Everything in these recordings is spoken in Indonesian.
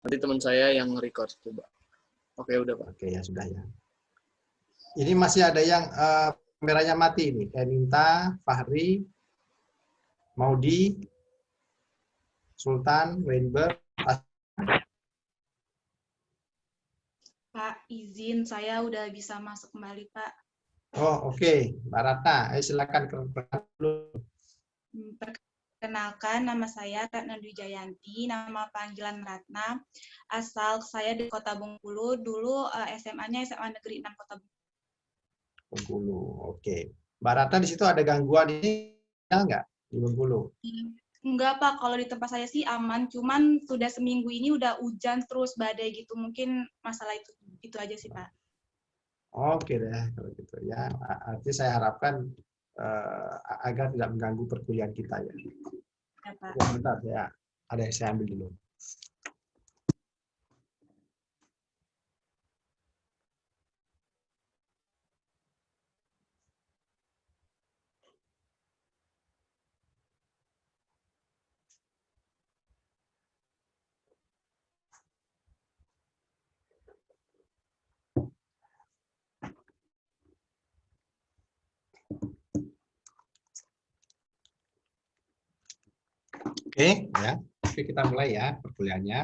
Nanti teman saya yang record coba. Oke, udah Pak. Oke, ya sudah ya. Ini masih ada yang kameranya mati ini. Eminta, Fahri, Maudi, Sultan, Weinberg. Pak, izin saya udah bisa masuk kembali, Pak. Oh, oke. Mbak Ratna, silakan ke dulu. Perkenalkan, nama saya Ratna Dwi Jayanti, nama panggilan Ratna. Asal saya di Kota Bengkulu, dulu SMA-nya SMA Negeri 6 Kota Bengkulu. Bengkulu, oke. Mbak Ratna di situ ada gangguan ini enggak di Bengkulu? Enggak, Pak. Kalau di tempat saya sih aman. Cuman sudah seminggu ini udah hujan terus, badai gitu. Mungkin masalah itu aja sih, Pak. Oke deh, kalau gitu ya. Artinya saya harapkan agar tidak mengganggu perkuliahan kita ya. Ya, Pak. Ya, bentar ya. Ada yang saya ambil dulu. Oke, ya. Oke, kita mulai ya perkuliahannya.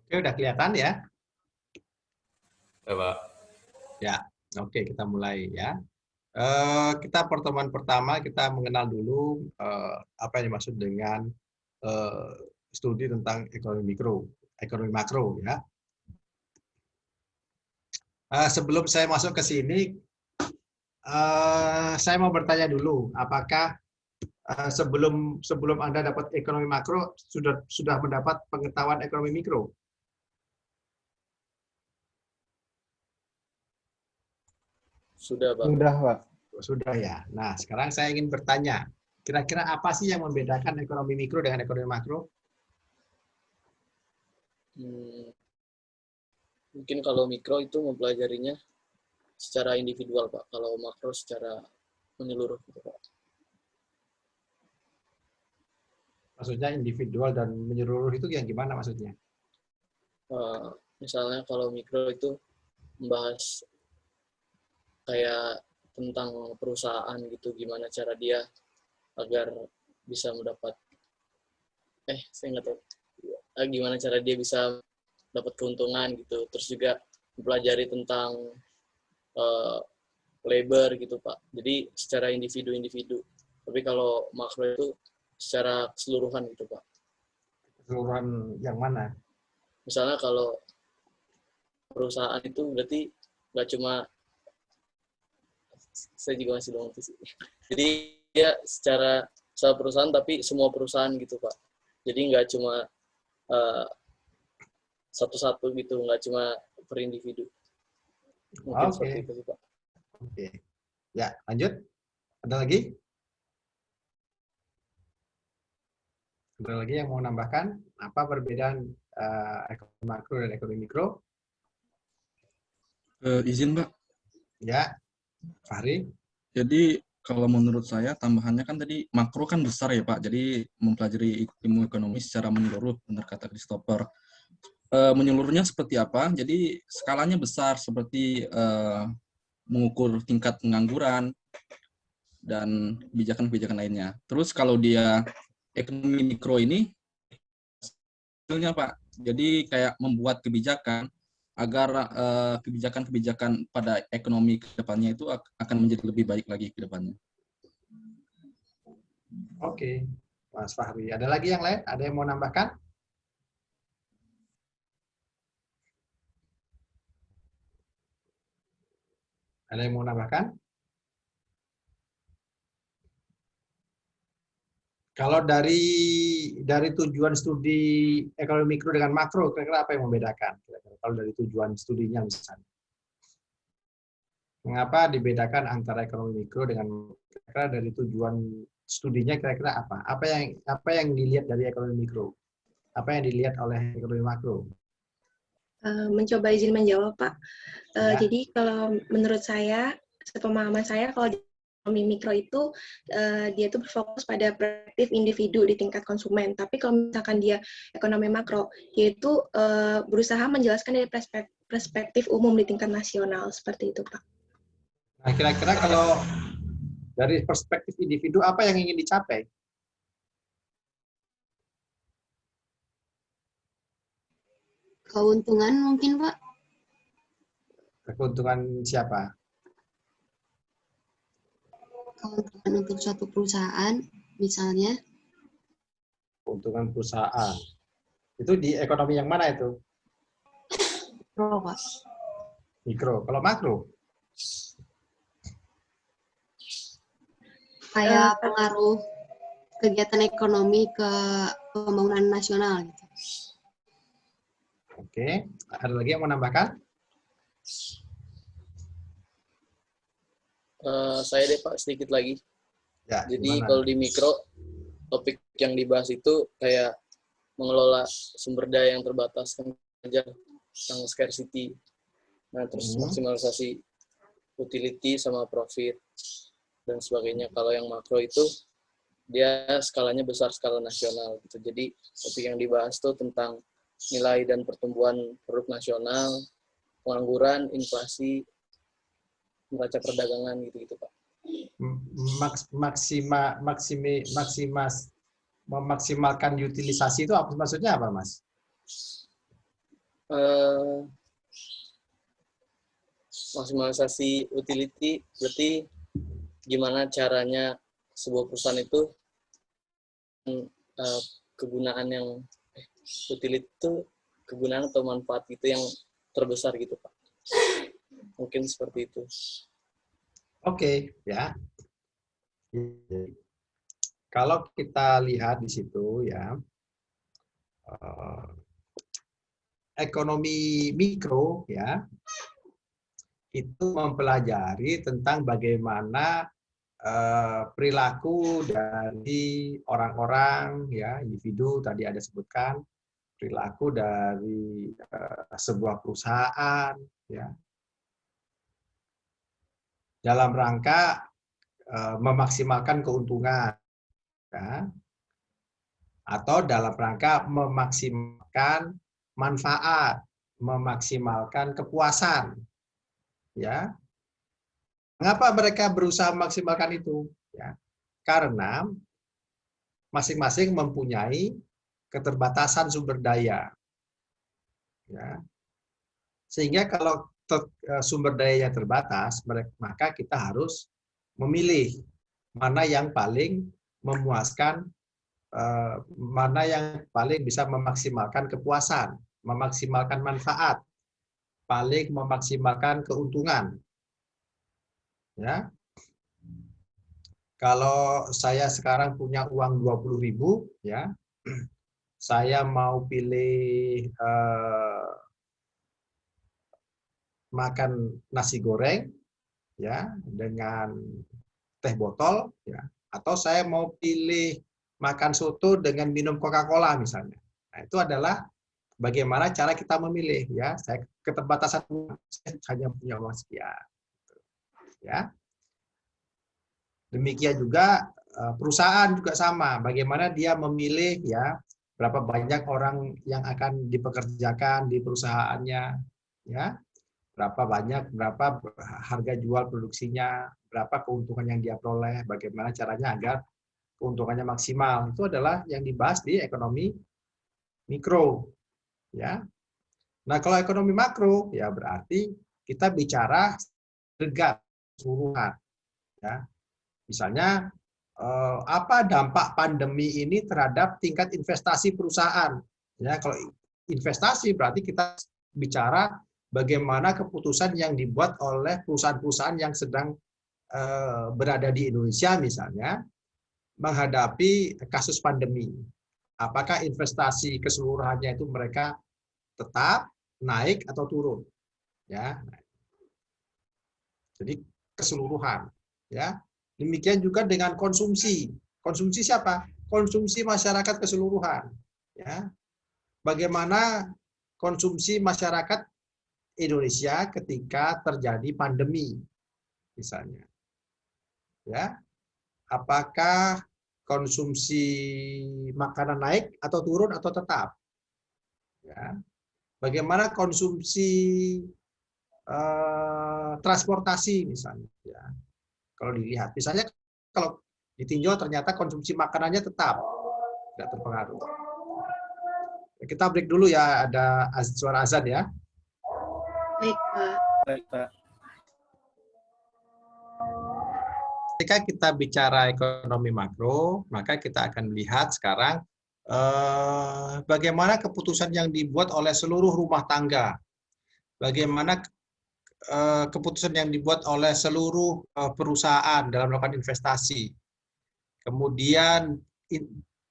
Oke, udah kelihatan ya? Ya, Pak. Ya, oke kita mulai ya. Kita pertemuan pertama kita mengenal dulu apa yang dimaksud dengan studi tentang ekonomi mikro, ekonomi makro ya. Sebelum saya masuk ke sini, saya mau bertanya dulu, apakah sebelum Anda dapat ekonomi makro sudah mendapat pengetahuan ekonomi mikro? Sudah Pak. Sudah, Pak. Sudah ya. Nah, sekarang saya ingin bertanya, kira-kira apa sih yang membedakan ekonomi mikro dengan ekonomi makro? Mungkin kalau mikro itu mempelajarinya secara individual Pak. Kalau makro secara menyeluruh gitu Pak. Maksudnya individual dan menyeluruh itu yang gimana maksudnya? Misalnya kalau mikro itu membahas kayak tentang perusahaan gitu, gimana cara dia agar bisa mendapat saya nggak tahu gimana cara dia bisa dapat keuntungan gitu. Terus juga mempelajari tentang labor gitu Pak. Jadi secara individu-individu. Tapi kalau makro itu secara keseluruhan gitu Pak. Keseluruhan yang mana? Misalnya kalau perusahaan itu berarti nggak cuma, saya juga masih belum ngerti sih. Jadi dia secara perusahaan tapi semua perusahaan gitu Pak. Jadi nggak cuma satu-satu gitu, nggak cuma per individu. Mungkin seperti itu sih Pak. Oke. Ya, lanjut. Ada lagi? Ada lagi yang mau nambahkan? Apa perbedaan ekonomi makro dan ekonomi mikro? Izin Pak. Ya, Fahri. Jadi kalau menurut saya tambahannya kan tadi makro kan besar ya Pak. Jadi mempelajari ilmu ekonomi secara menyeluruh, benar kata Christopher. Menyeluruhnya seperti apa? Jadi skalanya besar seperti mengukur tingkat pengangguran dan kebijakan-kebijakan lainnya. Terus kalau dia ekonomi mikro ini hasilnya Pak. Jadi kayak membuat kebijakan agar kebijakan-kebijakan pada ekonomi ke depannya itu akan menjadi lebih baik lagi ke depannya. Oke, Mas Fahri. Ada lagi yang lain? Ada yang mau nambahkan? Ada yang mau nambahkan? Kalau dari tujuan studi ekonomi mikro dengan makro, kira-kira apa yang membedakan? Kira-kira kalau dari tujuan studinya misalnya. Mengapa dibedakan antara ekonomi mikro dengan kira-kira dari tujuan studinya kira-kira apa? Apa yang dilihat dari ekonomi mikro? Apa yang dilihat oleh ekonomi makro? Mencoba izin menjawab, Pak. Ya. Jadi kalau menurut saya, sepemahaman saya, kalau di ekonomi mikro itu dia itu berfokus pada perspektif individu di tingkat konsumen. Tapi kalau misalkan dia ekonomi makro, dia itu berusaha menjelaskan dari perspektif umum di tingkat nasional, seperti itu, Pak. Nah, kira-kira kalau dari perspektif individu, apa yang ingin dicapai? Keuntungan mungkin, Pak. Keuntungan siapa? Keuntungan untuk suatu perusahaan, misalnya. Keuntungan perusahaan. Itu di ekonomi yang mana itu? Mikro, Pak. Mikro. Kalau makro? Kayak pengaruh kegiatan ekonomi ke pembangunan nasional gitu. Oke. Ada lagi yang mau nambahkan? Saya deh Pak sedikit lagi. Ya, Jadi gimana? kalau di mikro, topik yang dibahas itu kayak mengelola sumber daya yang terbatas kan aja, yang scarcity. Nah, terus maksimalisasi utility sama profit dan sebagainya. Kalau yang makro itu dia skalanya besar, skala nasional gitu. Jadi topik yang dibahas tuh tentang nilai dan pertumbuhan produk nasional, pengangguran, inflasi, neraca perdagangan gitu-gitu Pak. Memaksimalkan utilisasi itu apa maksudnya apa, Mas? Maksimalisasi utility berarti gimana caranya sebuah perusahaan itu kegunaan yang utility itu kegunaan atau manfaat itu yang terbesar gitu Pak. Mungkin seperti itu. Oke, ya. Kalau kita lihat di situ ya, ekonomi mikro ya, itu mempelajari tentang bagaimana perilaku dari orang-orang ya, individu tadi ada sebutkan, perilaku dari sebuah perusahaan ya, dalam rangka memaksimalkan keuntungan ya, atau dalam rangka memaksimalkan manfaat, memaksimalkan kepuasan ya. Mengapa mereka berusaha memaksimalkan itu ya? Karena masing-masing mempunyai keterbatasan sumber daya ya. Sehingga kalau sumber dayanya terbatas, maka kita harus memilih mana yang paling memuaskan, mana yang paling bisa memaksimalkan kepuasan, memaksimalkan manfaat, paling memaksimalkan keuntungan. Ya. Kalau saya sekarang punya uang 20.000 ya, saya mau pilih makan nasi goreng ya dengan teh botol ya, atau saya mau pilih makan soto dengan minum Coca-Cola misalnya. Nah, itu adalah bagaimana cara kita memilih ya. Saya keterbatasan, saya hanya punya uang sekian. Ya. Demikian juga perusahaan juga sama, bagaimana dia memilih ya berapa banyak orang yang akan dipekerjakan di perusahaannya ya. Berapa harga jual produksinya, berapa keuntungan yang dia peroleh, bagaimana caranya agar keuntungannya maksimal. Itu adalah yang dibahas di ekonomi mikro. Ya. Nah, kalau ekonomi makro, ya berarti kita bicara agregat keseluruhan. Ya. Misalnya, apa dampak pandemi ini terhadap tingkat investasi perusahaan. Ya, kalau investasi berarti kita bicara bagaimana keputusan yang dibuat oleh perusahaan-perusahaan yang sedang berada di Indonesia misalnya menghadapi kasus pandemi. Apakah investasi keseluruhannya itu mereka tetap naik atau turun? Ya. Jadi keseluruhan, ya. Demikian juga dengan konsumsi. Konsumsi siapa? Konsumsi masyarakat keseluruhan. Ya. Bagaimana konsumsi masyarakat Indonesia ketika terjadi pandemi, misalnya. Ya, apakah konsumsi makanan naik atau turun atau tetap? Ya. Bagaimana konsumsi transportasi misalnya? Ya. Kalau dilihat, misalnya kalau ditinjau ternyata konsumsi makanannya tetap tidak terpengaruh. Kita break dulu ya, ada suara azan ya. Baik, Pak. Baik, Pak. Ketika kita bicara ekonomi makro, maka kita akan lihat sekarang bagaimana keputusan yang dibuat oleh seluruh rumah tangga, bagaimana keputusan yang dibuat oleh seluruh perusahaan dalam melakukan investasi, kemudian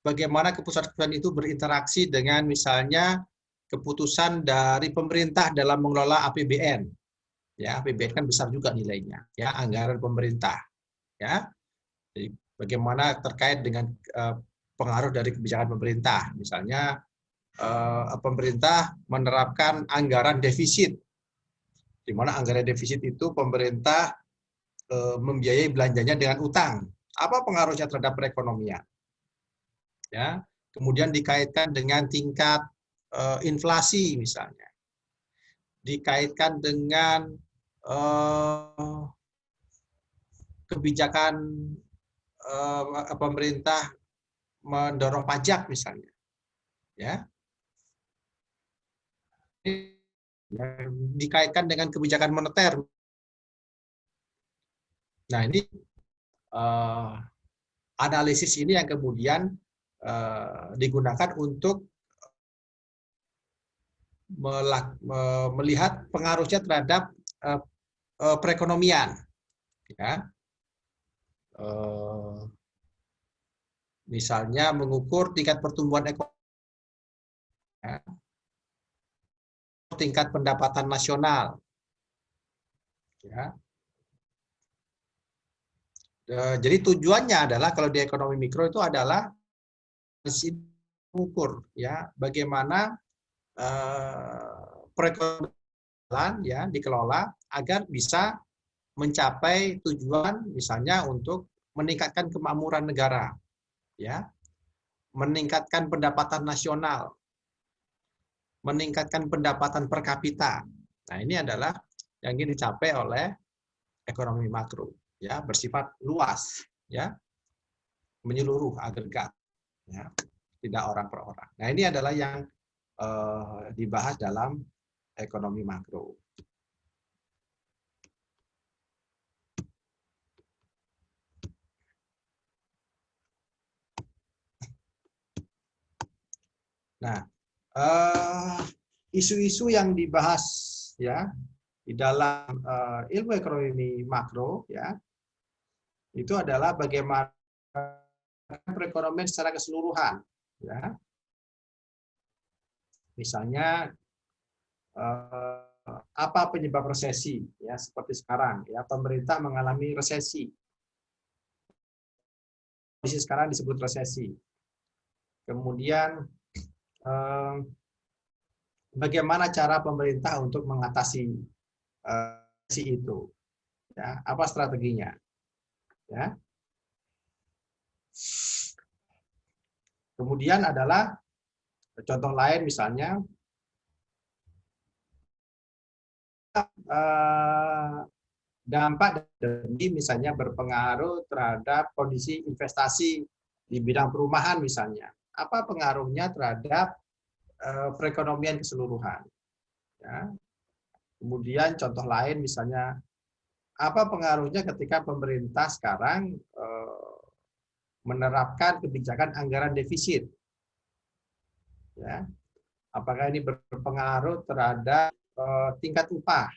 bagaimana keputusan-keputusan itu berinteraksi dengan misalnya keputusan dari pemerintah dalam mengelola APBN. Ya, APBN kan besar juga nilainya, ya, anggaran pemerintah. Ya, jadi bagaimana terkait dengan pengaruh dari kebijakan pemerintah, misalnya pemerintah menerapkan anggaran defisit, di mana anggaran defisit itu pemerintah membiayai belanjanya dengan utang. Apa pengaruhnya terhadap perekonomian? Ya, kemudian dikaitkan dengan tingkat inflasi misalnya, dikaitkan dengan kebijakan pemerintah mendorong pajak misalnya, ya, dikaitkan dengan kebijakan moneter. Nah, ini analisis ini yang kemudian digunakan untuk melihat pengaruhnya terhadap perekonomian. Ya. Misalnya mengukur tingkat pertumbuhan ekonomi, ya, tingkat pendapatan nasional. Ya. Jadi tujuannya adalah kalau di ekonomi mikro itu adalah mengukur ya bagaimana perekonomian ya dikelola agar bisa mencapai tujuan misalnya untuk meningkatkan kemakmuran negara, ya, meningkatkan pendapatan nasional, meningkatkan pendapatan per kapita. Nah, ini adalah yang ingin dicapai oleh ekonomi makro, ya, bersifat luas, ya, menyeluruh agregat, ya, tidak orang per orang. Nah, ini adalah yang dibahas dalam ekonomi makro. Nah, isu-isu yang dibahas ya di dalam ilmu ekonomi makro ya itu adalah bagaimana perekonomian secara keseluruhan ya. Misalnya apa penyebab resesi ya seperti sekarang ya pemerintah mengalami resesi. Kondisi sekarang disebut resesi. Kemudian bagaimana cara pemerintah untuk mengatasi itu? Ya, apa strateginya? Ya. Kemudian adalah contoh lain misalnya dampak dari misalnya berpengaruh terhadap kondisi investasi di bidang perumahan misalnya. Apa pengaruhnya terhadap perekonomian keseluruhan? Ya. Kemudian contoh lain misalnya apa pengaruhnya ketika pemerintah sekarang menerapkan kebijakan anggaran defisit? Ya. Apakah ini berpengaruh terhadap tingkat upah?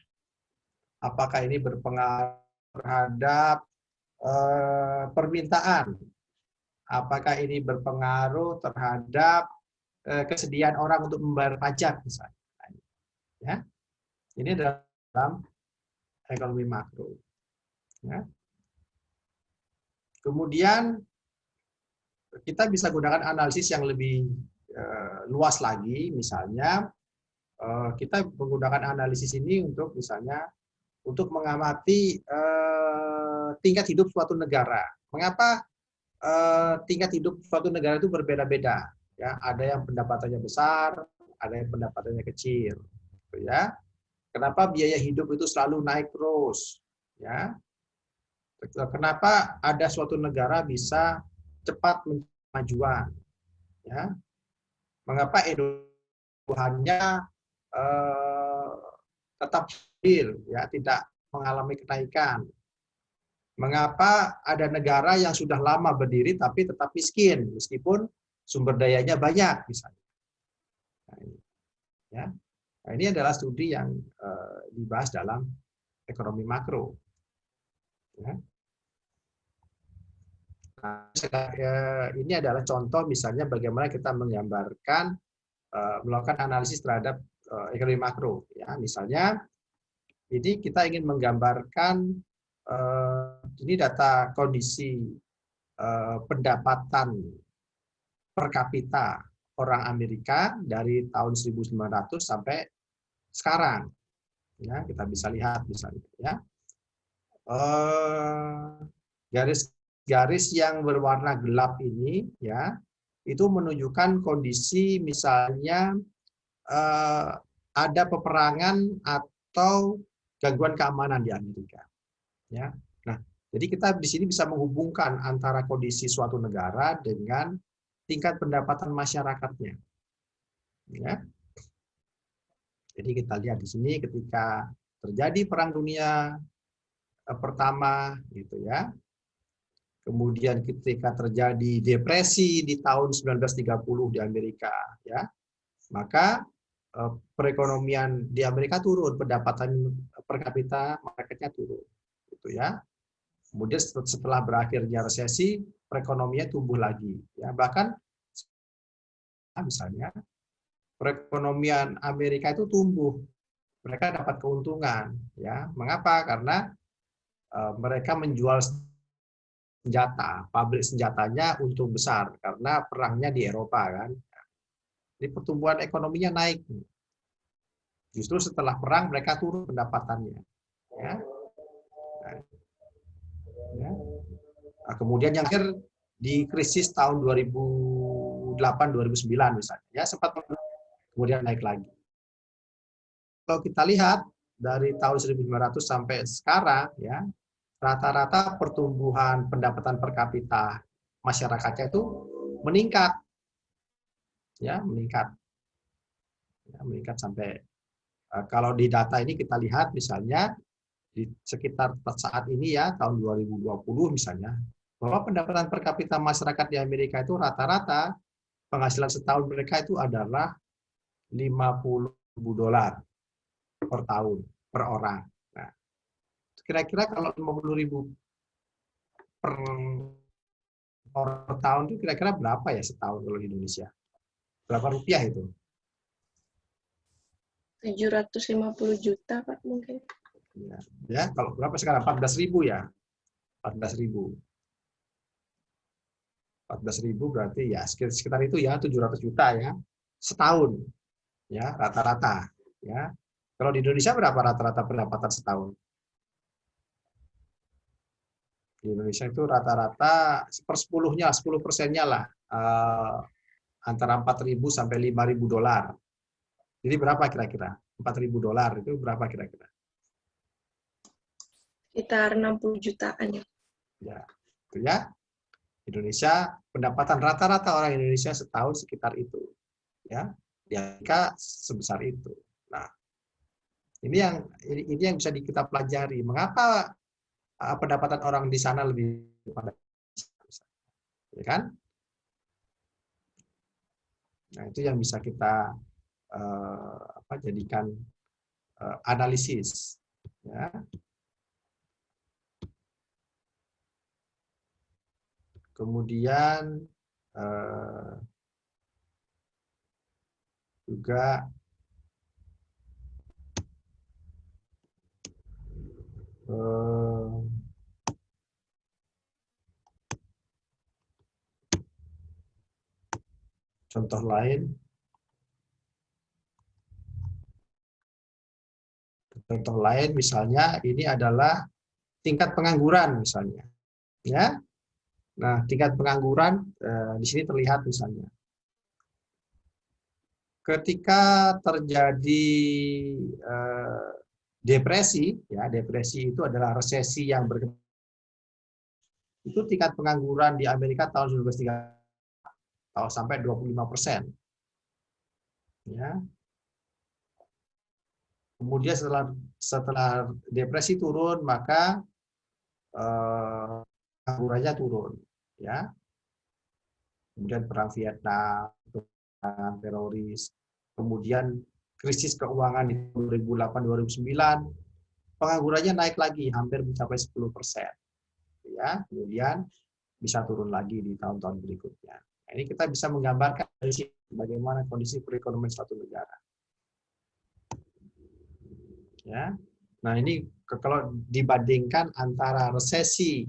Apakah ini berpengaruh terhadap permintaan? Apakah ini berpengaruh terhadap kesediaan orang untuk membayar pajak misalnya? Ya. Ini dalam ekonomi makro. Ya. Kemudian kita bisa gunakan analisis yang lebih luas lagi, misalnya kita menggunakan analisis ini untuk misalnya untuk mengamati tingkat hidup suatu negara. Mengapa tingkat hidup suatu negara itu berbeda-beda? Ya, ada yang pendapatannya besar, ada yang pendapatannya kecil. Gitu ya. Kenapa biaya hidup itu selalu naik terus? Ya. Kenapa ada suatu negara bisa cepat kemajuan? Ya. Mengapa Tuhannya tetap stabil, ya, tidak mengalami kenaikan. Mengapa ada negara yang sudah lama berdiri tapi tetap miskin meskipun sumber dayanya banyak misalnya. Nah, ini, ya. Nah, ini adalah studi yang dibahas dalam ekonomi makro. Ya. Nah, ini adalah contoh misalnya bagaimana kita menggambarkan melakukan analisis terhadap ekonomi makro. Ya, misalnya, ini kita ingin menggambarkan ini data kondisi pendapatan per kapita orang Amerika dari tahun 1900 sampai sekarang. Ya, kita bisa lihat misalnya. Ya, garis-garis yang berwarna gelap ini, ya, itu menunjukkan kondisi misalnya ada peperangan atau gangguan keamanan di Amerika. Ya. Nah, jadi kita di sini bisa menghubungkan antara kondisi suatu negara dengan tingkat pendapatan masyarakatnya. Ya. Jadi kita lihat di sini ketika terjadi Perang Dunia Pertama, gitu ya. Kemudian ketika terjadi depresi di tahun 1930 di Amerika, ya, maka perekonomian di Amerika turun, pendapatan per kapita masyarakatnya turun, gitu ya. Kemudian setelah berakhirnya resesi, perekonomian tumbuh lagi, ya. Bahkan misalnya perekonomian Amerika itu tumbuh, mereka dapat keuntungan, ya. Mengapa? Karena mereka menjual senjata, pabrik senjatanya untung besar karena perangnya di Eropa kan. Jadi pertumbuhan ekonominya naik. Justru setelah perang mereka turun pendapatannya. Ya. Ya. Nah, kemudian yang terakhir di krisis tahun 2008-2009 misalnya, ya sempat kemudian naik lagi. Kalau kita lihat dari tahun 1900 sampai sekarang, ya rata-rata pertumbuhan pendapatan per kapita masyarakatnya itu meningkat, ya meningkat sampai kalau di data ini kita lihat misalnya di sekitar saat ini ya tahun 2020 misalnya bahwa pendapatan per kapita masyarakat di Amerika itu rata-rata penghasilan setahun mereka itu adalah $50.000 per tahun per orang. Nah, kira-kira kalau 50.000 per tahun itu kira-kira berapa ya setahun kalau di Indonesia? Berapa rupiah itu? 750 juta, Pak, mungkin. Ya, kalau berapa sekarang? 14.000 ya? 14.000. 14.000 berarti ya sekitar itu ya 700 juta ya setahun ya rata-rata ya. Kalau di Indonesia berapa rata-rata pendapatan setahun? Di Indonesia itu rata-rata sepersepuluhnya, 10%-nya lah antara 4.000 sampai $5.000. Jadi berapa kira-kira? $4.000 itu berapa kira-kira? Sekitar 60 jutaan ya. Ya, itu ya. Indonesia pendapatan rata-rata orang Indonesia setahun sekitar itu, ya. Di Amerika sebesar itu. Nah, ini yang bisa kita pelajari. Mengapa pendapatan orang di sana lebih pada, ya kan? Nah, itu yang bisa kita jadikan analisis, ya. Kemudian juga Contoh lain. Contoh lain misalnya ini adalah tingkat pengangguran misalnya. Ya. Nah, tingkat pengangguran di sini terlihat misalnya. Ketika terjadi depresi, ya depresi itu adalah resesi yang itu tingkat pengangguran di Amerika tahun 1930 sampai 25%. Ya. Kemudian setelah depresi turun, maka penganggurannya turun. Ya. Kemudian perang Vietnam, teroris, kemudian krisis keuangan di 2008-2009, penganggurannya naik lagi, hampir mencapai 10%. Ya, kemudian bisa turun lagi di tahun-tahun berikutnya. Nah, ini kita bisa menggambarkan bagaimana kondisi perekonomian suatu negara. Ya, nah ini kalau dibandingkan antara resesi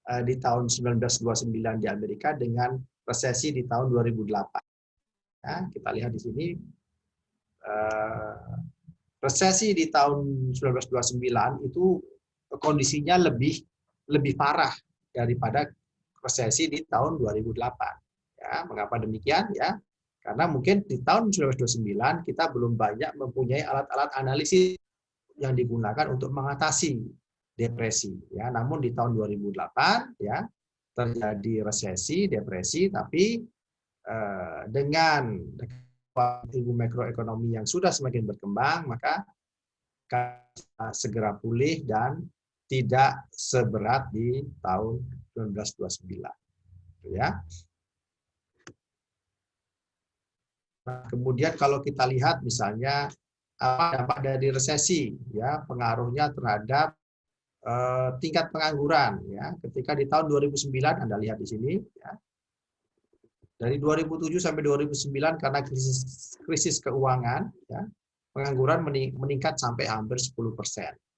di tahun 1929 di Amerika dengan resesi di tahun 2008. Ya, kita lihat di sini resesi di tahun 1929 itu kondisinya lebih parah daripada resesi di tahun 2008. Ya, mengapa demikian? Ya, karena mungkin di tahun 1929 kita belum banyak mempunyai alat-alat analisis yang digunakan untuk mengatasi depresi. Ya, namun di tahun 2008 ya terjadi resesi, depresi, tapi dengan ilmu makroekonomi yang sudah semakin berkembang, maka segera pulih dan tidak seberat di tahun 1929. Ya. Nah, kemudian kalau kita lihat misalnya apa dampak dari resesi, ya pengaruhnya terhadap tingkat pengangguran, ya ketika di tahun 2009 Anda lihat di sini, ya dari 2007 sampai 2009 karena krisis keuangan, ya pengangguran meningkat sampai hampir 10%,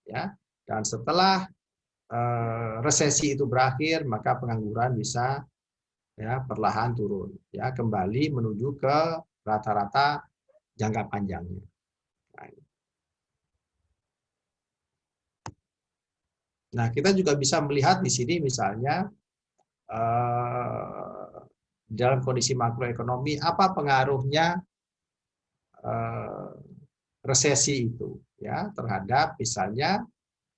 ya dan setelah resesi itu berakhir maka pengangguran bisa ya perlahan turun, ya kembali menuju ke rata-rata jangka panjangnya. Nah, kita juga bisa melihat di sini misalnya dalam kondisi makroekonomi apa pengaruhnya resesi itu ya terhadap misalnya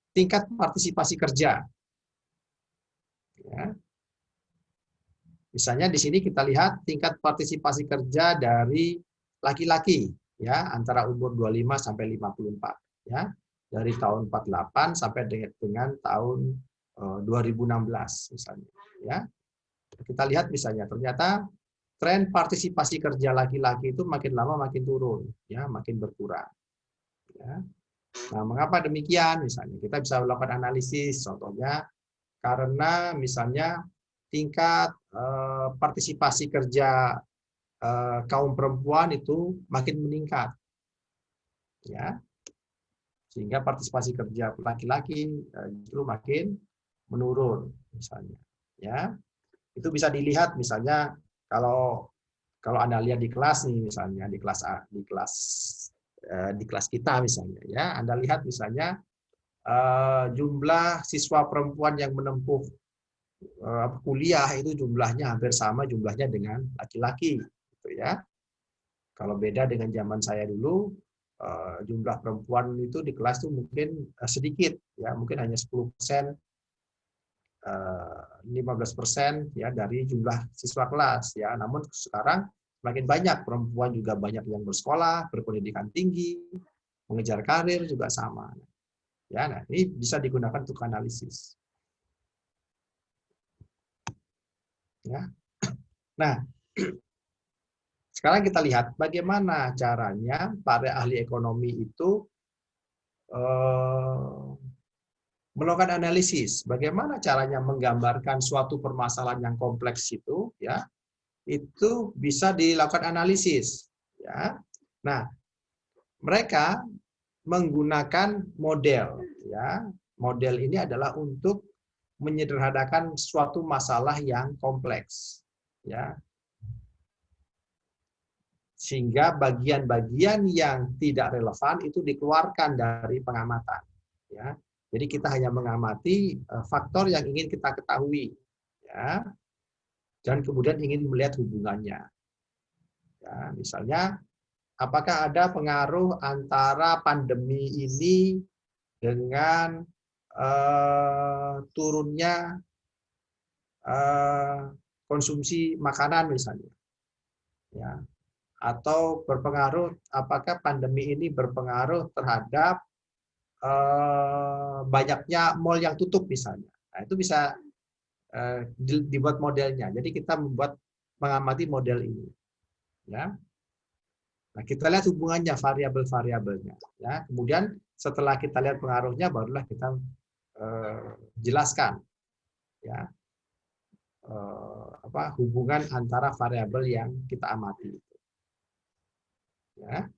tingkat partisipasi kerja. Ya. Misalnya di sini kita lihat tingkat partisipasi kerja dari laki-laki ya antara umur 25 sampai 54 ya. Dari tahun 48 sampai dengan tahun 2016 misalnya ya. Kita lihat misalnya ternyata tren partisipasi kerja laki-laki itu makin lama makin turun ya, makin berkurang. Ya. Nah, mengapa demikian? Misalnya kita bisa melakukan analisis contohnya karena misalnya tingkat partisipasi kerja kaum perempuan itu makin meningkat. Ya. Sehingga partisipasi kerja laki-laki justru makin menurun misalnya ya itu bisa dilihat misalnya kalau Anda lihat di kelas nih misalnya di kelas kita misalnya ya Anda lihat misalnya jumlah siswa perempuan yang menempuh kuliah itu jumlahnya hampir sama jumlahnya dengan laki-laki gitu ya kalau beda dengan zaman saya dulu jumlah perempuan itu di kelas itu mungkin sedikit ya mungkin hanya 10%, 15% ya dari jumlah siswa kelas ya namun sekarang semakin banyak perempuan juga banyak yang bersekolah berpendidikan tinggi mengejar karir juga sama ya nah ini bisa digunakan untuk analisis ya nah sekarang kita lihat bagaimana caranya para ahli ekonomi itu melakukan analisis. Bagaimana caranya menggambarkan suatu permasalahan yang kompleks itu, ya, itu bisa dilakukan analisis. Ya. Nah, mereka menggunakan model. Ya. Model ini adalah untuk menyederhanakan suatu masalah yang kompleks. Ya. Sehingga bagian-bagian yang tidak relevan itu dikeluarkan dari pengamatan. Ya. Jadi kita hanya mengamati faktor yang ingin kita ketahui, ya, dan kemudian ingin melihat hubungannya. Ya, misalnya, apakah ada pengaruh antara pandemi ini dengan turunnya konsumsi makanan misalnya, ya, atau berpengaruh, apakah pandemi ini berpengaruh terhadap banyaknya mal yang tutup misalnya. Nah, itu bisa dibuat modelnya. Jadi kita mengamati model ini. Ya. Nah, kita lihat hubungannya, variabel-variabelnya. Ya. Kemudian setelah kita lihat pengaruhnya, barulah kita jelaskan, ya, hubungan antara variabel yang kita amati. Ya.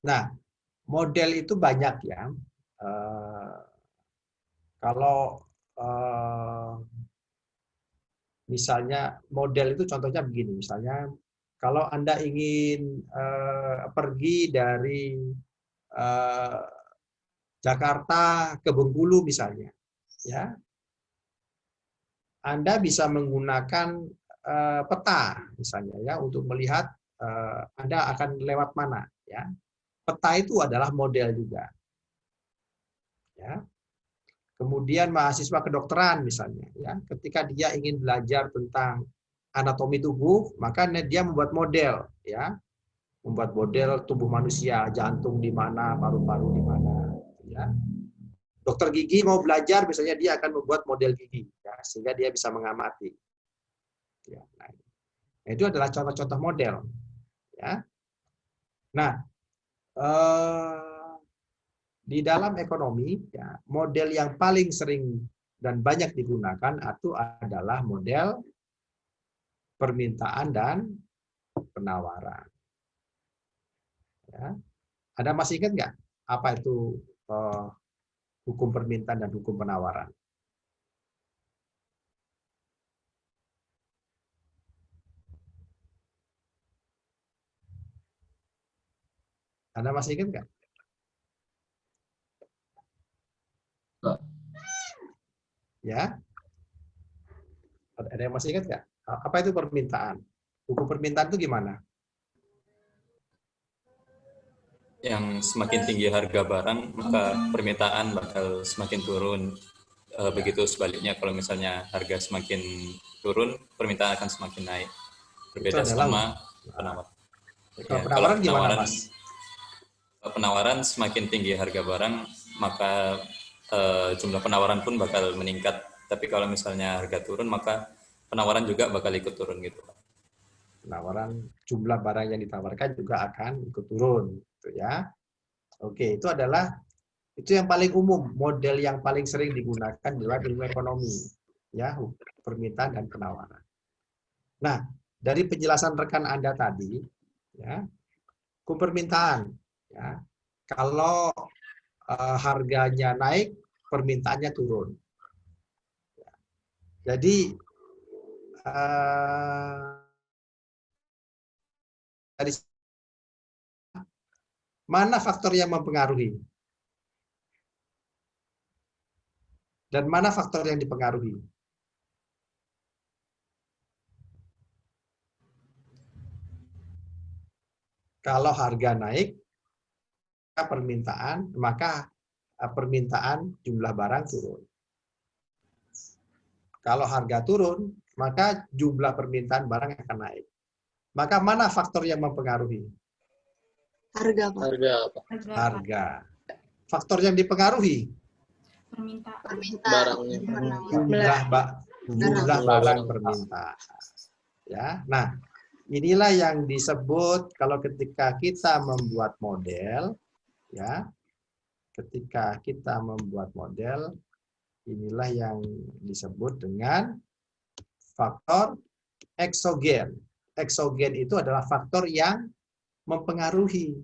Nah, model itu banyak ya. Kalau misalnya model itu contohnya begini, misalnya kalau Anda ingin pergi dari Jakarta ke Bengkulu misalnya, ya, Anda bisa menggunakan peta misalnya ya untuk melihat Anda akan lewat mana, ya. Peta itu adalah model juga. Ya. Kemudian mahasiswa kedokteran misalnya, ya, ketika dia ingin belajar tentang anatomi tubuh, maka dia membuat model, ya, membuat model tubuh manusia, jantung di mana, paru-paru di mana, ya. Dokter gigi mau belajar, misalnya dia akan membuat model gigi, ya, sehingga dia bisa mengamati. Ya, nah, itu adalah contoh-contoh model, ya. Nah, di dalam ekonomi, ya, model yang paling sering dan banyak digunakan itu adalah model permintaan dan penawaran. Ya. Ada masih ingat nggak apa itu hukum permintaan dan hukum penawaran? Anda masih ingat nggak? Ya, ada yang masih ingat nggak? Apa itu permintaan? Hukum permintaan itu gimana? Yang semakin tinggi harga barang, maka permintaan bakal semakin turun. Begitu sebaliknya, kalau misalnya harga semakin turun, permintaan akan semakin naik. Berbeda sama penawaran. Kalau penawaran gimana, Mas? Penawaran semakin tinggi harga barang, maka jumlah penawaran pun bakal meningkat. Tapi kalau misalnya harga turun, maka penawaran juga bakal ikut turun gitu. Penawaran, jumlah barang yang ditawarkan juga akan ikut turun, gitu ya. Oke, itu yang paling umum, model yang paling sering digunakan dalam ilmu ekonomi, ya, permintaan dan penawaran. Nah, dari penjelasan rekan Anda tadi, ya, hukum permintaan, ya, kalau harganya naik, permintaannya turun. Jadi dari mana faktor yang mempengaruhi dan mana faktor yang dipengaruhi? Kalau harga naik, maka permintaan jumlah barang turun. Kalau harga turun, maka jumlah permintaan barang akan naik. Maka mana faktor yang mempengaruhi? Harga, Pak. Harga. Faktor yang dipengaruhi? Permintaan. Jumlah barang permintaan. Ya, nah, inilah yang disebut kalau ketika kita membuat model, ya, ketika kita membuat model, inilah yang disebut dengan faktor eksogen. Eksogen itu adalah faktor yang mempengaruhi.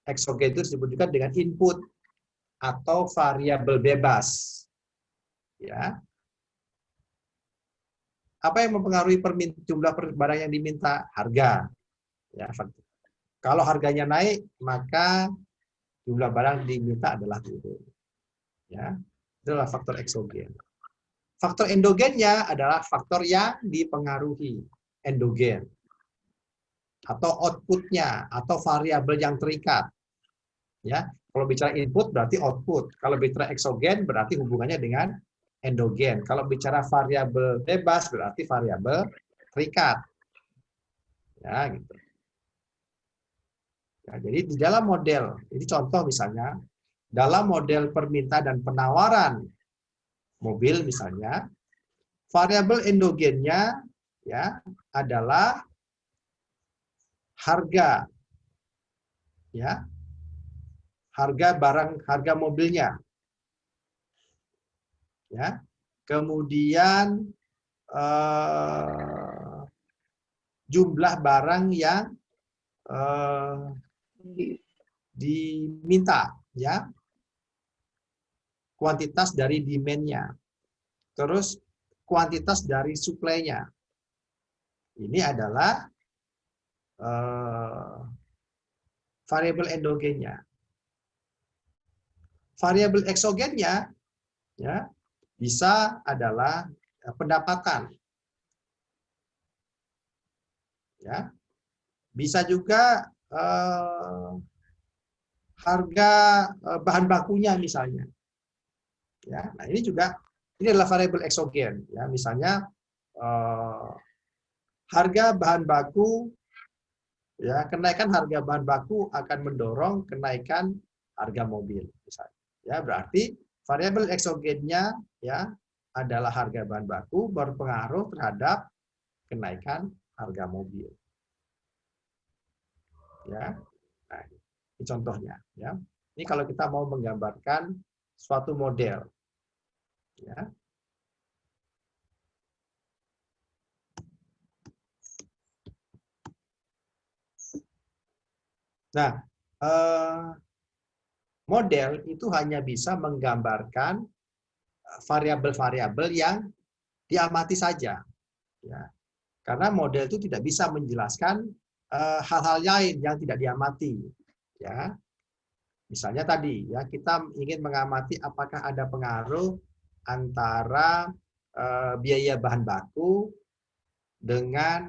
Eksogen itu disebut juga dengan input atau variabel bebas. Ya. Apa yang mempengaruhi jumlah barang yang diminta? Harga. Ya, kalau harganya naik, maka jumlah barang diminta adalah turun. Ya, itu adalah faktor eksogen. Faktor endogennya adalah faktor yang dipengaruhi, endogen, atau outputnya, atau variabel yang terikat. Ya, kalau bicara input berarti output. Kalau bicara eksogen berarti hubungannya dengan endogen. Kalau bicara variabel bebas berarti variabel terikat. Ya, gitu. Ya, jadi di dalam model, ini contoh misalnya, dalam model permintaan dan penawaran mobil misalnya, variabel endogennya ya adalah harga, ya, harga mobilnya, ya, kemudian jumlah barang yang diminta, ya, kuantitas dari demand-nya, terus kuantitas dari supply-nya. Ini adalah variabel endogennya. Variabel eksogennya, ya, bisa adalah pendapatan, ya, bisa juga harga bahan bakunya misalnya. Ya, nah ini adalah variabel eksogen. Ya, misalnya harga bahan baku, ya, kenaikan harga bahan baku akan mendorong kenaikan harga mobil, misalnya. Ya, berarti variabel eksogennya ya adalah harga bahan baku berpengaruh terhadap kenaikan harga mobil. Ya, nah, ini contohnya. Ya, ini kalau kita mau menggambarkan suatu model. Ya. Nah, model itu hanya bisa menggambarkan variabel-variabel yang diamati saja. Ya. Karena model itu tidak bisa menjelaskan hal-hal lain yang tidak diamati. Ya. Misalnya tadi, ya, kita ingin mengamati apakah ada pengaruh antara biaya bahan baku dengan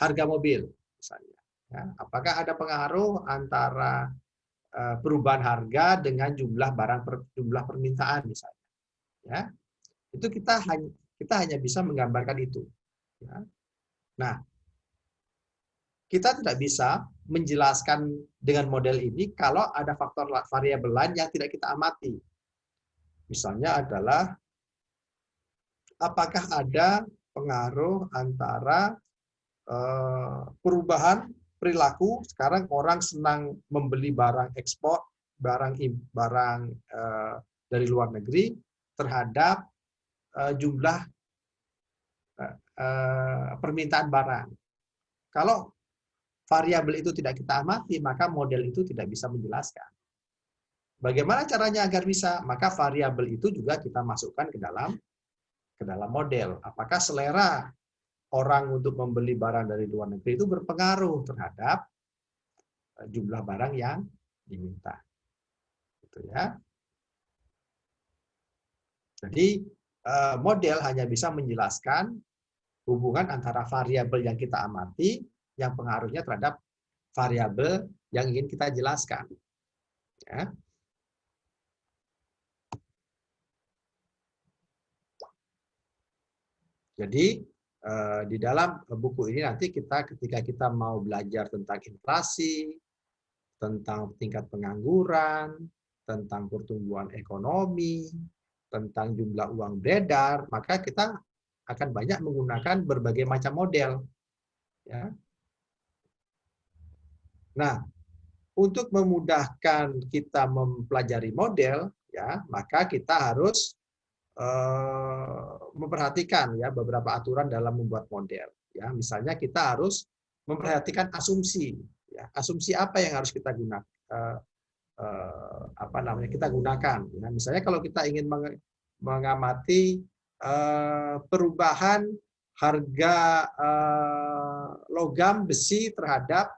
harga mobil, misalnya. Ya, apakah ada pengaruh antara perubahan harga dengan jumlah permintaan, misalnya. Ya, itu kita hanya bisa menggambarkan itu. Ya. Nah, kita tidak bisa menjelaskan dengan model ini kalau ada faktor variabel lain yang tidak kita amati. Misalnya adalah apakah ada pengaruh antara perubahan perilaku, sekarang orang senang membeli barang ekspor, barang dari luar negeri terhadap jumlah permintaan barang. Kalau variabel itu tidak kita amati, maka model itu tidak bisa menjelaskan. Bagaimana caranya agar bisa? Maka variabel itu juga kita masukkan ke dalam model. Apakah selera orang untuk membeli barang dari luar negeri itu berpengaruh terhadap jumlah barang yang diminta. Gitu ya. Jadi model hanya bisa menjelaskan hubungan antara variabel yang kita amati yang pengaruhnya terhadap variabel yang ingin kita jelaskan. Ya. Jadi di dalam buku ini nanti ketika kita mau belajar tentang inflasi, tentang tingkat pengangguran, tentang pertumbuhan ekonomi, tentang jumlah uang beredar, maka kita akan banyak menggunakan berbagai macam model. Ya. Nah, untuk memudahkan kita mempelajari model, ya, maka kita harus memperhatikan ya beberapa aturan dalam membuat model. Ya, misalnya kita harus memperhatikan asumsi. Ya, asumsi apa yang harus kita gunakan? Kita gunakan. Ya, misalnya kalau kita ingin mengamati perubahan harga logam besi terhadap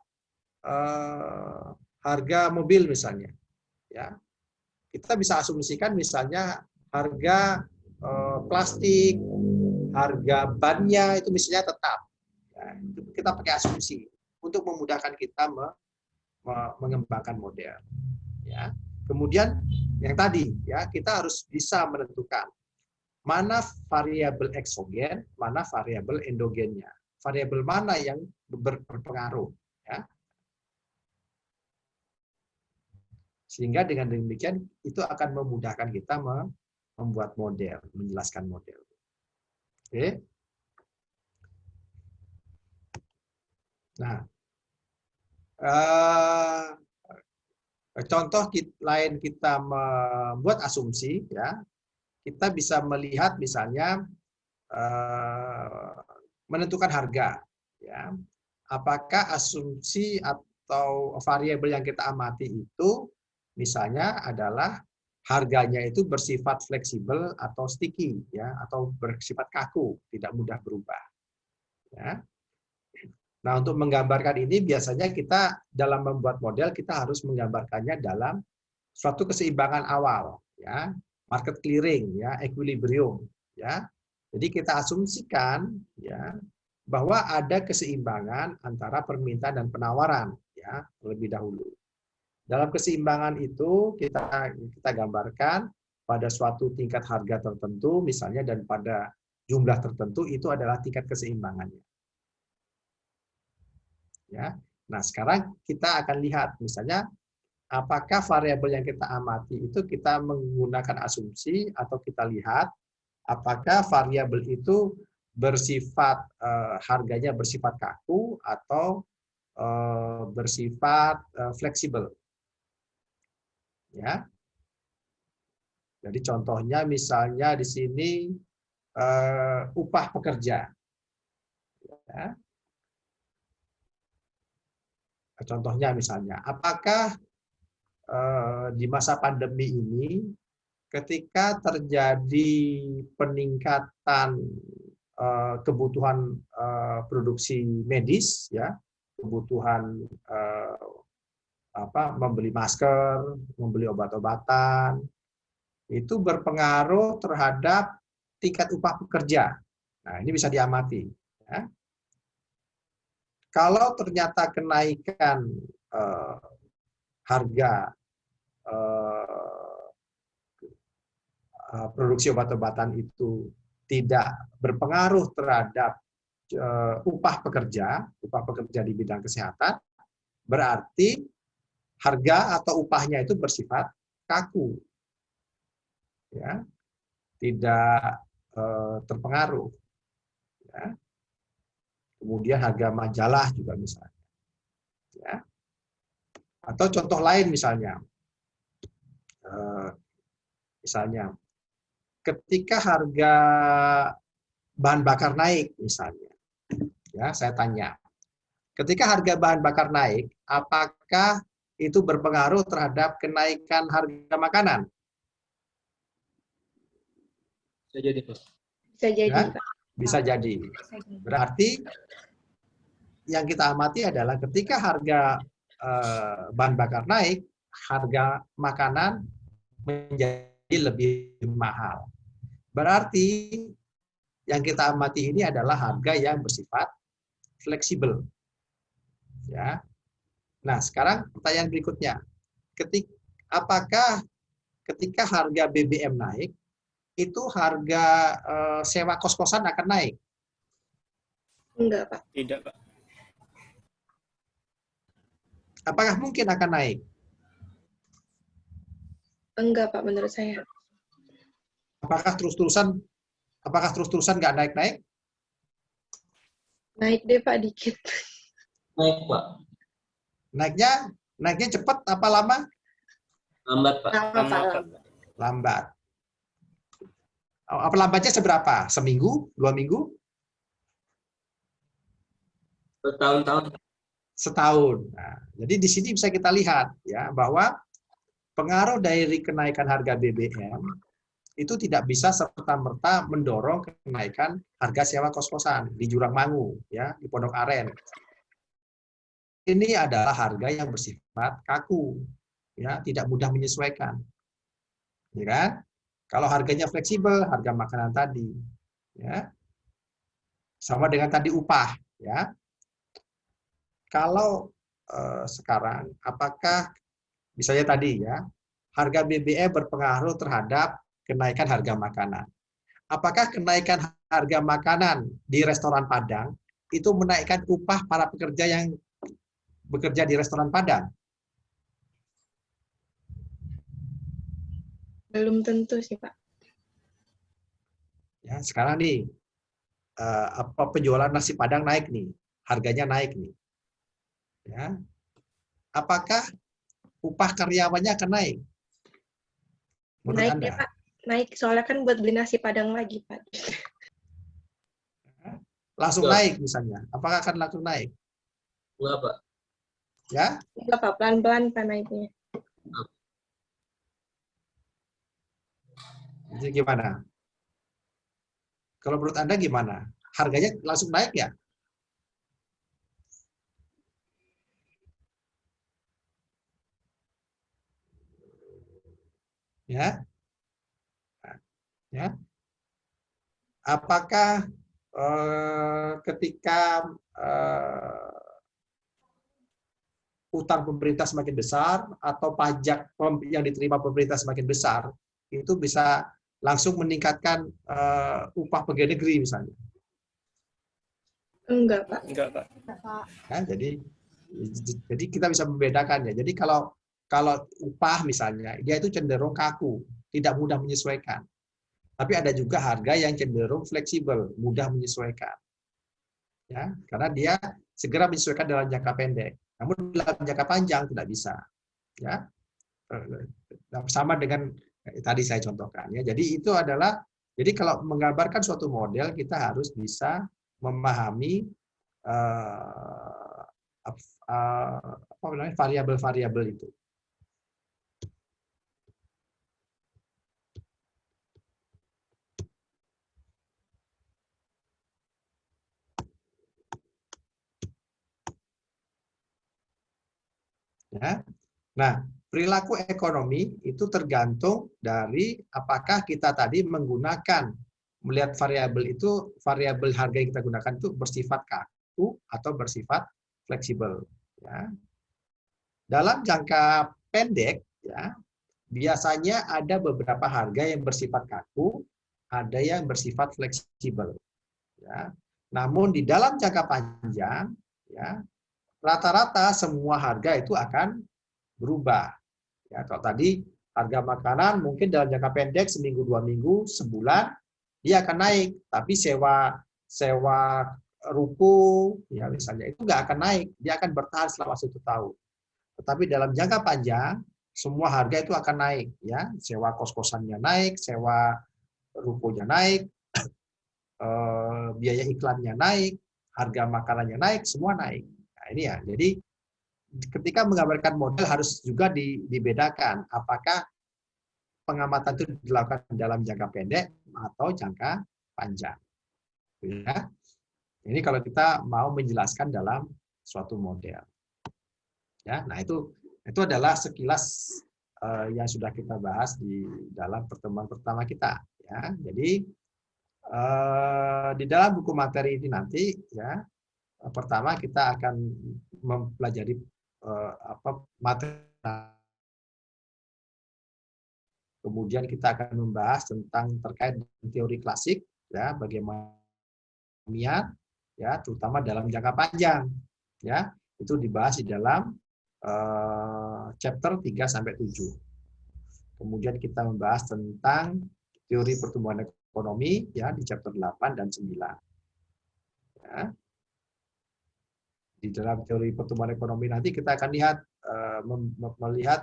harga mobil misalnya, ya. Kita bisa asumsikan misalnya harga plastik, harga bannya itu misalnya tetap. Ya, itu kita pakai asumsi untuk memudahkan kita mengembangkan model. Ya. Kemudian yang tadi, ya, kita harus bisa menentukan mana variabel eksogen, mana variabel endogennya. Variabel mana yang berpengaruh. Ya. Sehingga dengan demikian itu akan memudahkan kita membuat model, menjelaskan model. Oke. Nah, contoh lain kita membuat asumsi, ya, kita bisa melihat misalnya menentukan harga, ya. Apakah asumsi atau variabel yang kita amati itu misalnya adalah harganya itu bersifat fleksibel atau sticky, ya, atau bersifat kaku, tidak mudah berubah. Ya. Nah, untuk menggambarkan ini biasanya kita dalam membuat model kita harus menggambarkannya dalam suatu keseimbangan awal, ya, market clearing, ya, equilibrium, ya. Jadi kita asumsikan, ya, bahwa ada keseimbangan antara permintaan dan penawaran, ya, terlebih dahulu. Dalam keseimbangan itu kita gambarkan pada suatu tingkat harga tertentu misalnya dan pada jumlah tertentu itu adalah tingkat keseimbangannya. Ya. Nah, sekarang kita akan lihat misalnya apakah variabel yang kita amati itu kita menggunakan asumsi atau kita lihat apakah variabel itu bersifat harganya bersifat kaku atau bersifat fleksibel. Ya. Jadi contohnya misalnya di sini upah pekerja. Ya. Contohnya misalnya, apakah di masa pandemi ini ketika terjadi peningkatan kebutuhan produksi medis, ya, kebutuhan membeli masker, membeli obat-obatan, itu berpengaruh terhadap tingkat upah pekerja. Nah, ini bisa diamati. Ya. Kalau ternyata kenaikan harga produksi obat-obatan itu tidak berpengaruh terhadap upah pekerja di bidang kesehatan, berarti harga atau upahnya itu bersifat kaku, ya, tidak terpengaruh. Ya. Kemudian harga majalah juga misalnya, ya. Atau contoh lain misalnya, ketika harga bahan bakar naik misalnya, ya, saya tanya, ketika harga bahan bakar naik, apakah itu berpengaruh terhadap kenaikan harga makanan? Bisa jadi, Pak. Bisa jadi, Ya, Pak. bisa jadi. Berarti yang kita amati adalah ketika harga bahan bakar naik, harga makanan menjadi lebih mahal. Berarti yang kita amati ini adalah harga yang bersifat fleksibel. Ya. Nah, sekarang pertanyaan berikutnya. Apakah ketika harga BBM naik, itu harga sewa kos-kosan akan naik? Enggak, Pak. Tidak, Pak. Apakah mungkin akan naik? Enggak, Pak, menurut saya. Apakah terus-terusan nggak naik-naik? Naik deh, Pak, dikit. Naik, Pak. Naiknya cepat apa lama? Lambat, Pak. Lambat. Lambat. Apa lambatnya seberapa? Seminggu? 2 minggu? Bertahun-tahun. Setahun. Nah, jadi di sini bisa kita lihat ya bahwa pengaruh dari kenaikan harga BBM itu tidak bisa serta-merta mendorong kenaikan harga sewa kos-kosan di Jurangmangu, ya, di Pondok Aren. Ini adalah harga yang bersifat kaku, ya, tidak mudah menyesuaikan, ya kan? Kalau harganya fleksibel, harga makanan tadi, ya, sama dengan tadi upah, ya. Kalau sekarang, apakah misalnya tadi, ya, harga BBM berpengaruh terhadap kenaikan harga makanan. Apakah kenaikan harga makanan di restoran Padang itu menaikkan upah para pekerja yang bekerja di restoran Padang? Belum tentu sih, Pak. Ya, sekarang nih, penjualan nasi Padang naik nih, harganya naik nih. Ya. Apakah upah karyawannya akan naik? Menurut Naik Anda? deh, Pak. Naik, soalnya kan buat beli nasi Padang lagi, Pak. Langsung Enggak. naik misalnya. Apakah akan langsung naik? Enggak, Pak. Ya? Enggak, Pak. Pelan-pelan, Pak, naiknya. Jadi gimana? Kalau menurut Anda gimana? Harganya langsung naik ya? Ya? Ya? Apakah ketika utang pemerintah semakin besar atau pajak yang diterima pemerintah semakin besar, itu bisa langsung meningkatkan upah pegawai negeri misalnya? Enggak, Pak. Enggak, Pak. Ya, jadi kita bisa membedakan ya. Jadi kalau upah misalnya, dia itu cenderung kaku, tidak mudah menyesuaikan. Tapi ada juga harga yang cenderung fleksibel, mudah menyesuaikan. Ya, karena dia segera menyesuaikan dalam jangka pendek. Namun dalam jangka panjang tidak bisa. Ya, sama dengan tadi saya contohkan. Ya, jadi itu adalah, jadi kalau menggambarkan suatu model kita harus bisa memahami variabel-variabel itu. Ya. Nah, perilaku ekonomi itu tergantung dari apakah kita tadi menggunakan, melihat variabel itu, variabel harga yang kita gunakan itu bersifat kaku atau bersifat fleksibel. Ya. Dalam jangka pendek, ya, biasanya ada beberapa harga yang bersifat kaku, ada yang bersifat fleksibel. Ya. Namun di dalam jangka panjang, ya, rata-rata semua harga itu akan berubah. Ya, kalau tadi harga makanan mungkin dalam jangka pendek seminggu, 2 minggu, sebulan dia akan naik, tapi sewa ruko ya misalnya itu nggak akan naik, dia akan bertahan selama 1 tahun. Tetapi dalam jangka panjang semua harga itu akan naik, ya, sewa kos-kosannya naik, sewa rukonya naik, biaya iklannya naik, harga makanannya naik, semua naik. Nah, ini ya. Jadi ketika menggambarkan model harus juga dibedakan apakah pengamatan itu dilakukan dalam jangka pendek atau jangka panjang. Ya. Ini kalau kita mau menjelaskan dalam suatu model. Ya, nah itu adalah sekilas yang sudah kita bahas di dalam pertemuan pertama kita. Ya, jadi di dalam buku materi ini nanti, ya, pertama kita akan mempelajari materi. Kemudian kita akan membahas tentang terkait dengan teori klasik, ya, bagaimana ya, terutama dalam jangka panjang, ya, itu dibahas di dalam chapter 3 sampai 7. Kemudian kita membahas tentang teori pertumbuhan ekonomi, ya, di chapter 8 dan 9. Ya. Di dalam teori pertumbuhan ekonomi nanti kita akan melihat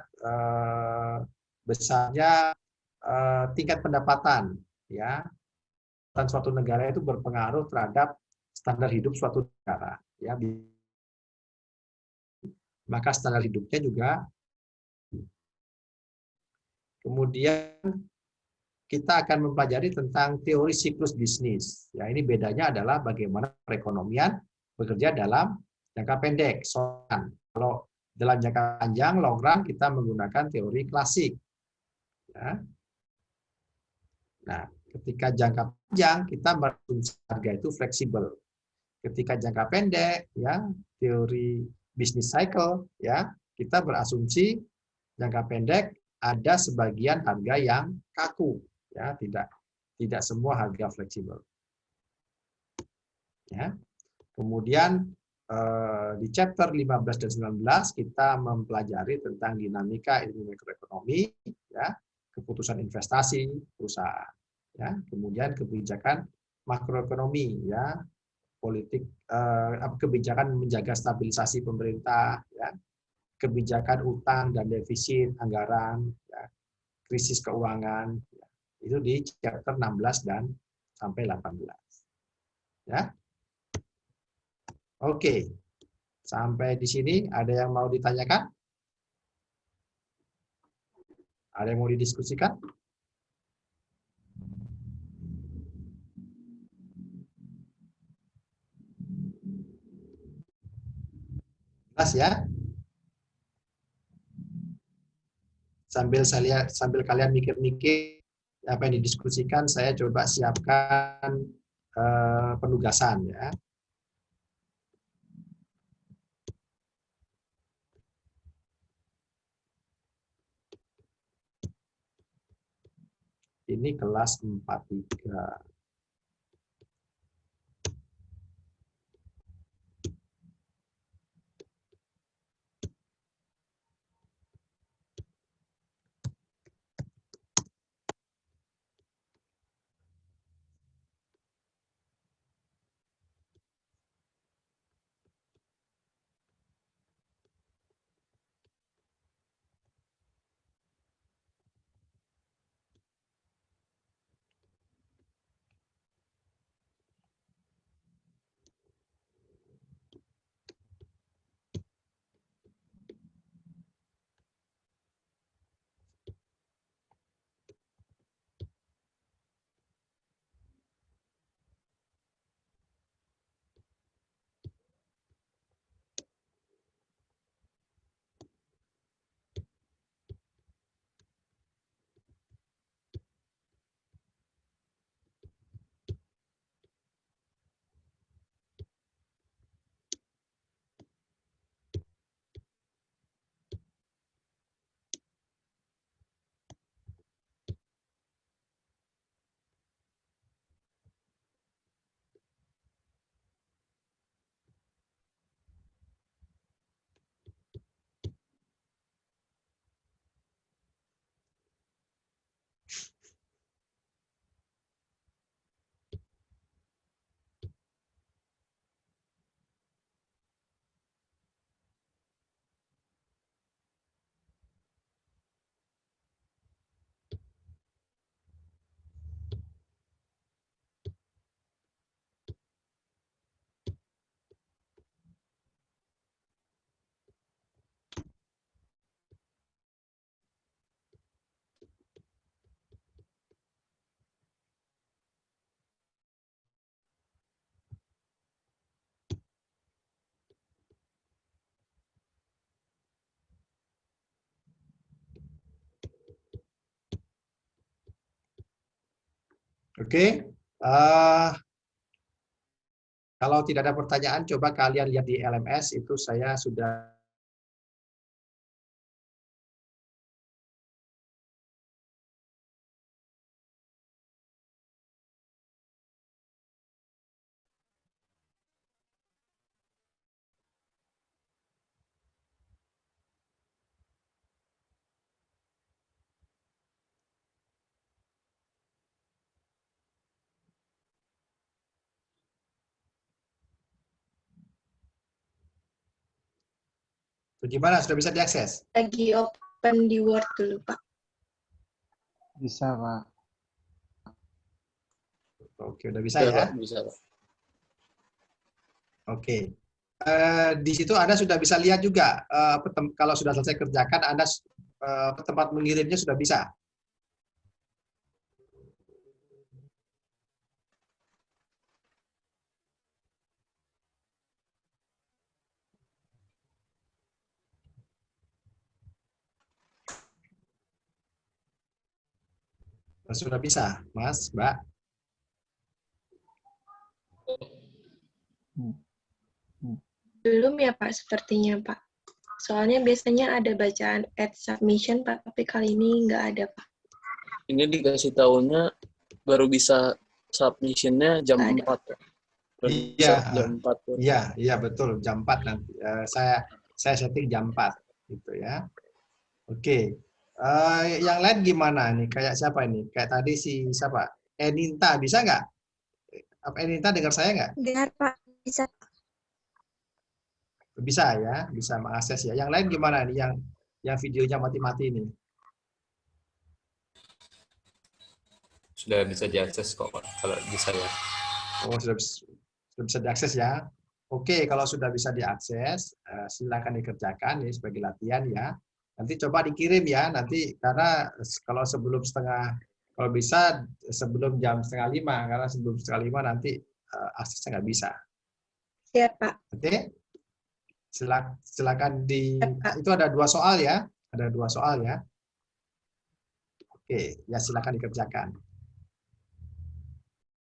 besarnya tingkat pendapatan, ya, dan suatu negara itu berpengaruh terhadap standar hidup suatu negara, ya, maka standar hidupnya juga. Kemudian kita akan mempelajari tentang teori siklus bisnis. Ya, ini bedanya adalah bagaimana perekonomian bekerja dalam jangka pendek, short run. Kalau dalam jangka panjang, long run, kita menggunakan teori klasik. Ya. Nah, ketika jangka panjang, kita berasumsi harga itu fleksibel. Ketika jangka pendek, ya teori bisnis cycle, ya kita berasumsi jangka pendek ada sebagian harga yang kaku, ya tidak semua harga fleksibel. Ya. Kemudian di chapter 15 dan 19 kita mempelajari tentang dinamika ilmu makroekonomi, ya, keputusan investasi perusahaan, ya, kemudian kebijakan makroekonomi, ya, politik kebijakan menjaga stabilisasi pemerintah, ya, kebijakan utang dan defisit anggaran, ya, krisis keuangan, ya, itu di chapter 16 dan sampai 18. Ya. Oke, sampai di sini ada yang mau ditanyakan? Ada yang mau didiskusikan? Jelas ya? Sambil kalian mikir-mikir apa yang didiskusikan, saya coba siapkan penugasan ya. Ini kelas 43. Oke, kalau tidak ada pertanyaan, coba kalian lihat di LMS, itu saya sudah gimana? Sudah bisa diakses? Lagi open di Word dulu, Pak. Bisa, Pak. Oke, udah bisa ya? Bisa, Pak. Oke. Di situ Anda sudah bisa lihat juga, kalau sudah selesai kerjakan, Anda tempat mengirimnya sudah bisa. Sudah bisa, Mas, Mbak? Belum ya Pak, sepertinya Pak. Soalnya biasanya ada bacaan at submission Pak, tapi kali ini nggak ada Pak. Ini dikasih tahunya baru bisa submission-nya jam Nggak ada. 4. Baru Iya, bisa jam 4. iya betul, jam 4 nanti. Saya setting jam 4 gitu ya. Oke. Yang lain gimana nih? Kayak siapa ini? Kayak tadi si siapa? Eninta, bisa nggak? Apa Eninta dengar saya nggak? Dengar Pak, bisa. Bisa ya, bisa mengakses ya. Yang lain gimana nih? Yang videonya mati-mati ini? Sudah bisa diakses kok kalau di saya. Oh, sudah bisa diakses ya. Oke, kalau sudah bisa diakses, silakan dikerjakan ini sebagai latihan ya. Nanti coba dikirim ya, nanti karena kalau kalau bisa sebelum jam 4:30, karena sebelum 4:30 nanti aksesnya nggak bisa. Siap Pak. Oke, silakan Siap, Pak. itu ada 2 soal ya, ada 2 soal ya. Oke, ya silakan dikerjakan.